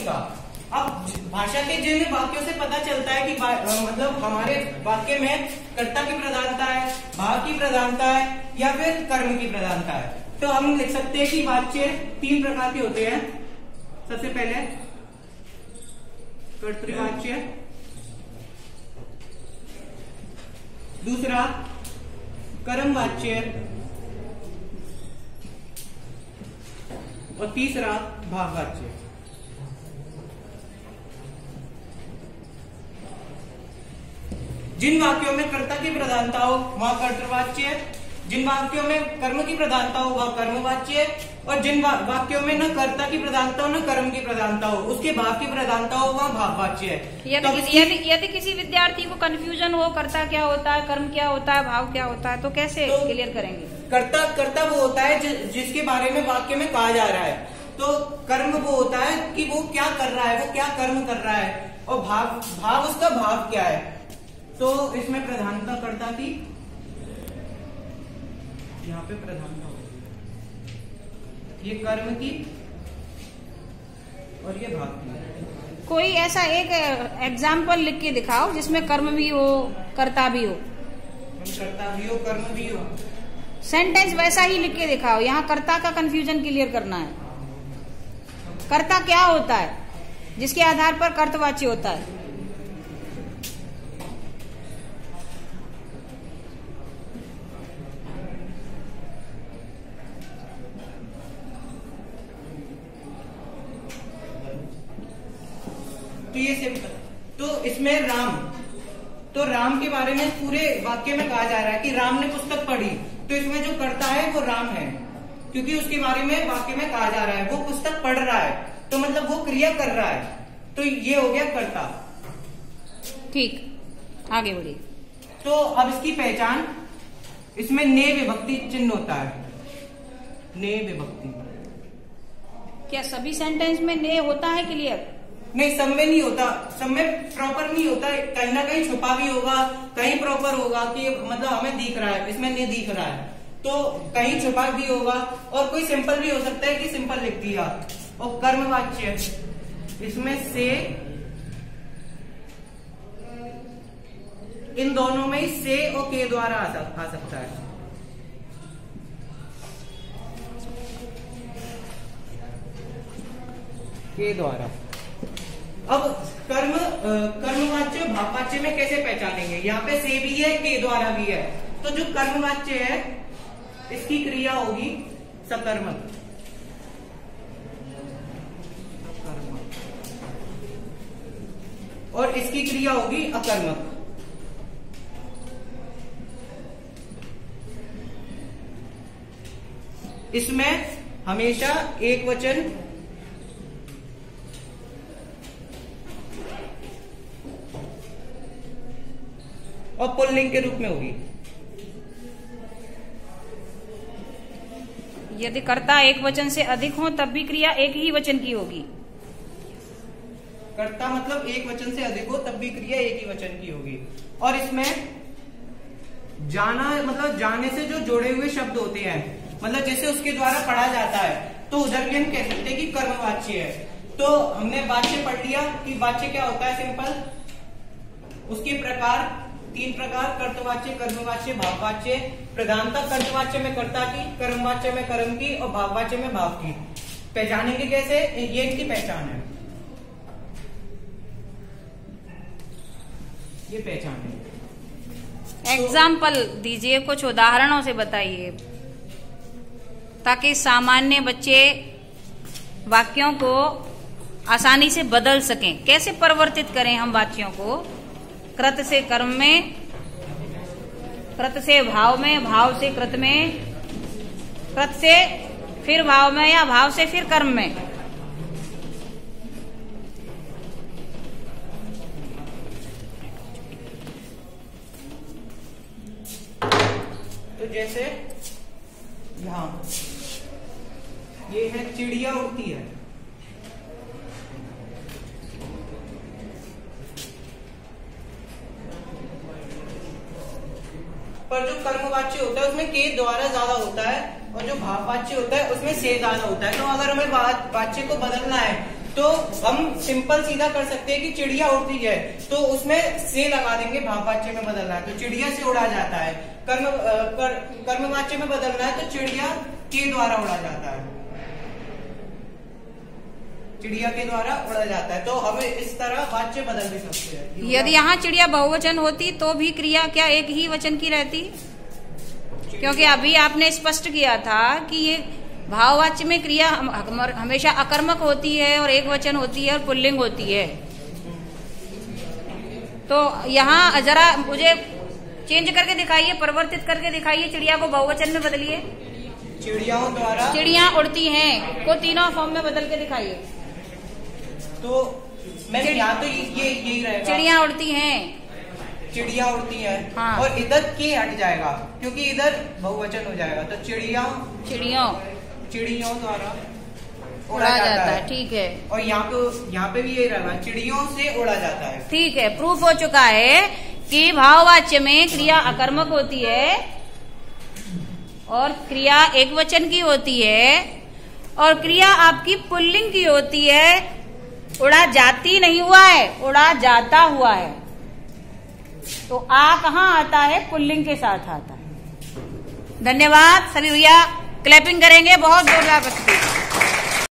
इसका। अब भाषा के जिन वाक्यों से पता चलता है कि मतलब हमारे वाक्य में कर्ता की प्रधानता है, भाव की प्रधानता है या फिर कर्म की प्रधानता है, तो हम लिख सकते हैं कि वाक्य 3 प्रकार के होते हैं। सबसे पहले कर्तृवाच्य, दूसरा कर्मवाच्य और तीसरा भाववाच्य। जिन वाक्यों में कर्ता की प्रधानता हो वह कर्तृवाच्य, जिन वाक्यों में कर्म की प्रधानता हो वह कर्मवाच्य, और जिन वाक्यों में न कर्ता की प्रधानता हो न कर्म की प्रधानता हो उसके भाव की प्रधानता हो वह भाववाच्य है। यदि किसी विद्यार्थी को कंफ्यूजन हो कर्ता क्या होता है, कर्म क्या होता है, भाव क्या होता है, तो कैसे क्लियर करेंगे? कर्ता वो होता है जिसके बारे में वाक्य में कहा जा रहा है, तो कर्म वो होता है कि वो क्या कर रहा है, वो क्या कर्म कर रहा है, और भाव उसका भाव क्या है। तो इसमें प्रधानता कर्ता की, यहाँ पे प्रधानता होगी, ये कर्म की और ये भाव की। कोई ऐसा एक एग्जाम्पल लिख के दिखाओ जिसमें कर्म भी हो कर्ता भी हो। कर्ता भी हो कर्म भी हो। सेंटेंस वैसा ही लिख के दिखाओ। यहाँ कर्ता का कंफ्यूजन क्लियर करना है। कर्ता क्या होता है जिसके आधार पर कर्तवाच्य होता है? तो ये सिंपल, तो इसमें राम के बारे में पूरे वाक्य में कहा जा रहा है कि राम ने पुस्तक पढ़ी, तो इसमें जो कर्ता है वो राम है, क्योंकि उसके बारे में वाक्य में कहा जा रहा है वो पुस्तक पढ़ रहा है, तो मतलब वो क्रिया कर रहा है, तो ये हो गया कर्ता। ठीक, आगे बढ़िए। तो अब इसकी पहचान, इसमें ने विभक्ति चिन्ह होता है। ने विभक्ति क्या सभी सेंटेंस में ने होता है? क्लियर नहीं, सब में नहीं होता, सब में प्रॉपर नहीं होता, कहीं ना कहीं छुपा भी होगा, कहीं प्रॉपर होगा कि मतलब हमें दिख रहा है, इसमें नहीं दिख रहा है, तो कहीं छुपा भी होगा, और कोई सिंपल भी हो सकता है कि सिंपल लिख दिया। और कर्मवाच्य, इसमें से, इन दोनों में से और के द्वारा आ सकता है। के द्वारा। अब कर्मवाच्य भाववाच्य में कैसे पहचानेंगे? यहाँ पे से भी है, के द्वारा भी है, तो जो कर्मवाच्य है इसकी क्रिया होगी सकर्मक, और इसकी क्रिया होगी अकर्मक। इसमें हमेशा एक वचन और पुल्लिंग के रूप में होगी। यदि कर्ता एक वचन से अधिक हो तब भी क्रिया एक ही वचन की होगी। कर्ता मतलब एक वचन से अधिक हो तब भी क्रिया एक ही वचन की होगी। और इसमें जाना मतलब जाने से जो जोड़े हुए शब्द होते हैं, मतलब जैसे उसके द्वारा पढ़ा जाता है, तो उधर भी हम कह सकते हैं कि कर्मवाच्य है। तो हमने वाच्य पढ़ लिया कि वाच्य क्या होता है, सिंपल। उसके प्रकार 3 प्रकार, कर्तवाच्य, कर्मवाच्य, भाववाच्य। प्रधानता कर्तवाच्य में कर्ता की, कर्मवाच्य में कर्म की और भाववाच्य में भाव की। पहचानेंगे कैसे? ये इनकी पहचान है, ये पहचान है। एग्जाम्पल दीजिए, कुछ उदाहरणों से बताइए ताकि सामान्य बच्चे वाक्यों को आसानी से बदल सकें। कैसे परिवर्तित करें हम वाक्यों को? कृत से कर्म में, कृत से भाव में, भाव से कृत में, कृत से फिर भाव में या भाव से फिर कर्म में। तो जैसे यहां ये है चिड़िया उड़ती है, पर जो कर्मवाच्य होता है उसमें के द्वारा ज्यादा होता है और जो भाववाच्य होता है उसमें से ज्यादा होता है। तो अगर हमें वाच्य को बदलना है तो तो हम सिंपल सीधा कर सकते हैं कि चिड़िया उड़ती है तो उसमें से लगा देंगे, भाववाच्य में बदलना है तो चिड़िया से उड़ा जाता है। कर्मवाच्य में बदलना है तो चिड़िया के द्वारा उड़ा जाता है, चिड़िया के द्वारा उड़ा जाता है। तो हमें इस तरह वाच्य बदल भी सकते हैं। यदि यहाँ चिड़िया बहुवचन होती तो भी क्रिया क्या एक ही वचन की रहती? क्योंकि अभी आपने स्पष्ट किया था कि ये भाववाच्य में क्रिया हमेशा अकर्मक होती है और एक वचन होती है और पुल्लिंग होती है। तो यहाँ जरा मुझे चेंज करके दिखाइए, परिवर्तित करके दिखाइए, चिड़िया को बहुवचन में बदलिए। चिड़ियाओं द्वारा चिड़िया उड़ती हैं को तीनों फॉर्म में बदल के दिखाइए। तो मैं यहाँ तो यही रहेगा, चिड़िया उड़ती हैं, चिड़िया उड़ती है। हाँ। और इधर के हट जाएगा क्योंकि इधर बहुवचन हो जाएगा तो चिड़ियों द्वारा उड़ा जाता है। ठीक है। और यहाँ पे भी यही रहेगा, चिड़ियों से उड़ा जाता है। ठीक है, प्रूफ हो चुका है कि भाववाच्य में क्रिया अकर्मक होती है और क्रिया एक वचन की होती है और क्रिया आपकी पुल्लिंग की होती है। उड़ा जाती नहीं हुआ है, उड़ा जाता हुआ है। तो आ कहाँ आता है? पुल्लिंग के साथ आता है। धन्यवाद सभी भैया, क्लैपिंग करेंगे बहुत जोरदार।